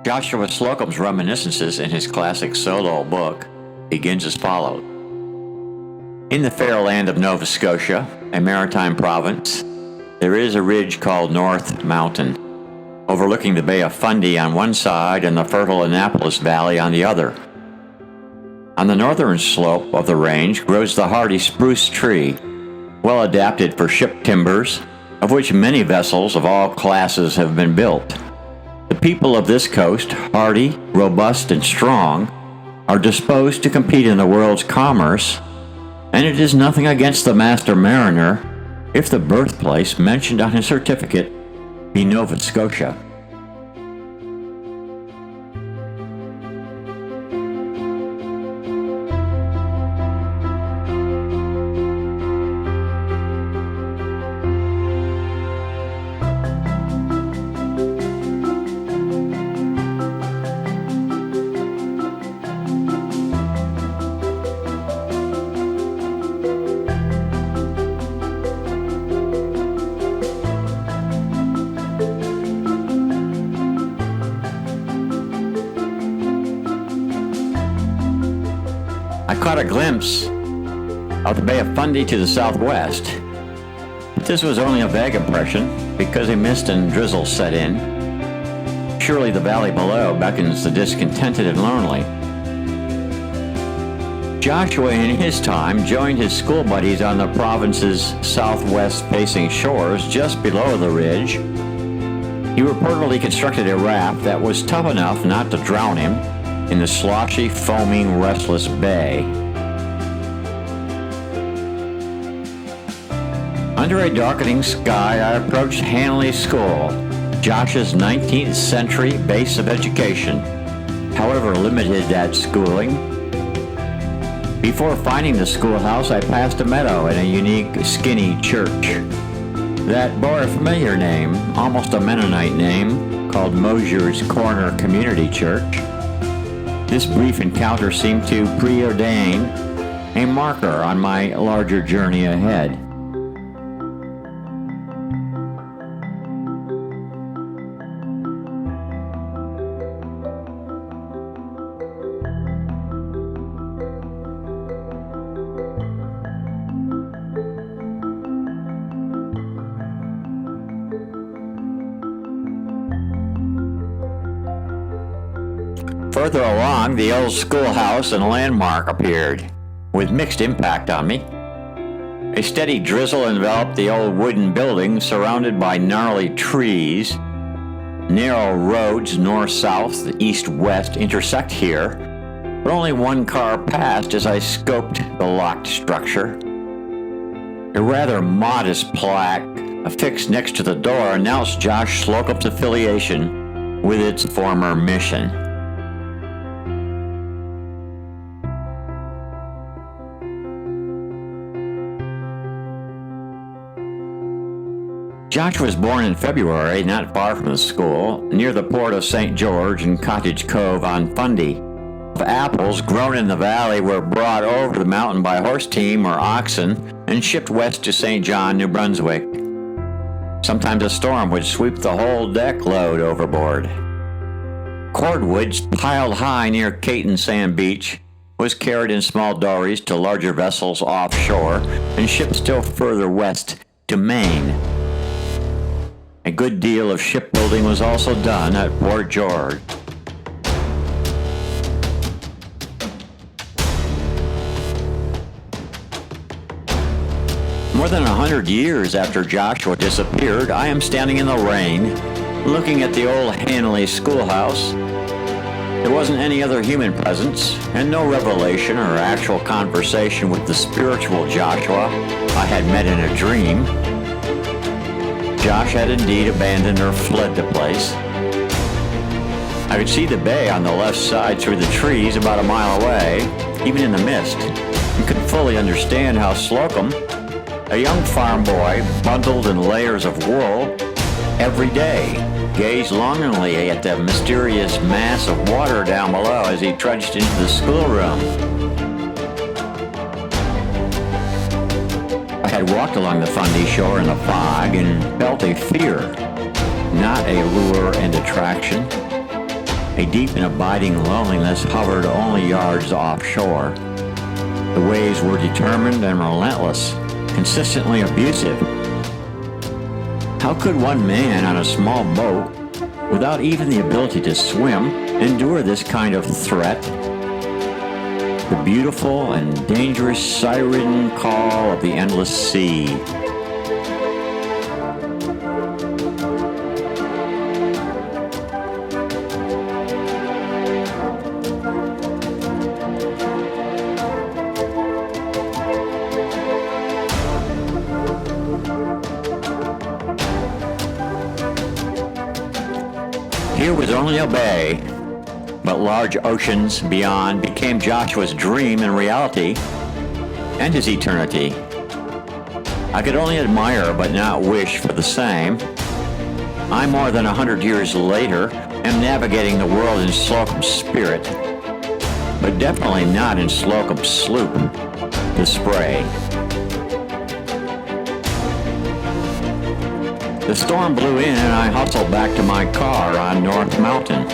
Joshua Slocum's reminiscences in his classic solo book begins as follows. In the fair land of Nova Scotia, a maritime province, there is a ridge called North Mountain, overlooking the Bay of Fundy on one side and the fertile Annapolis Valley on the other. On the northern slope of the range grows the hardy spruce tree, well adapted for ship timbers, of which many vessels of all classes have been built. The people of this coast, hardy, robust, and strong, are disposed to compete in the world's commerce, and it is nothing against the master mariner if the birthplace mentioned on his certificate be Nova Scotia. I caught a glimpse of the Bay of Fundy to the southwest, but this was only a vague impression because a mist and drizzle set in. Surely the valley below beckons the discontented and lonely. Joshua in his time joined his school buddies on the province's southwest-facing shores just below the ridge. He reportedly constructed a raft that was tough enough not to drown him in the sloshy, foaming, restless bay. Under a darkening sky, I approached Hanley School, Josh's 19th century base of education, however limited that schooling. Before finding the schoolhouse, I passed a meadow and a unique, skinny church that bore a familiar name, almost a Mennonite name, called Mosier's Corner Community Church. This brief encounter seemed to preordain a marker on my larger journey ahead. Further along, the old schoolhouse and landmark appeared, with mixed impact on me. A steady drizzle enveloped the old wooden building surrounded by gnarly trees. Narrow roads north-south, east-west intersect here, but only one car passed as I scoped the locked structure. A rather modest plaque affixed next to the door announced Josh Slocum's affiliation with its former mission. Josh was born in February, not far from the school, near the port of St. George and Cottage Cove on Fundy. Apples grown in the valley were brought over the mountain by horse team or oxen and shipped west to St. John, New Brunswick. Sometimes a storm would sweep the whole deck load overboard. Cordwoods piled high near Caton Sand Beach was carried in small dories to larger vessels offshore and shipped still further west to Maine. A good deal of shipbuilding was also done at Port George. More than 100 years after Joshua disappeared, I am standing in the rain, looking at the old Hanley schoolhouse. There wasn't any other human presence, and no revelation or actual conversation with the spiritual Joshua I had met in a dream. Josh had indeed abandoned or fled the place. I could see the bay on the left side through the trees about a mile away, even in the mist, and could fully understand how Slocum, a young farm boy bundled in layers of wool, every day gazed longingly at the mysterious mass of water down below as he trudged into the schoolroom. I had walked along the Fundy shore in the fog and felt a fear, not a lure and attraction. A deep and abiding loneliness hovered only yards offshore. The waves were determined and relentless, consistently abusive. How could one man on a small boat, without even the ability to swim, endure this kind of threat? The beautiful and dangerous siren call of the endless sea. Here was only a bay, but large oceans beyond became Joshua's dream and reality, and his eternity. I could only admire but not wish for the same. I, more than 100 years later, am navigating the world in Slocum's spirit, but definitely not in Slocum's sloop, the Spray. The storm blew in and I hustled back to my car on North Mountain.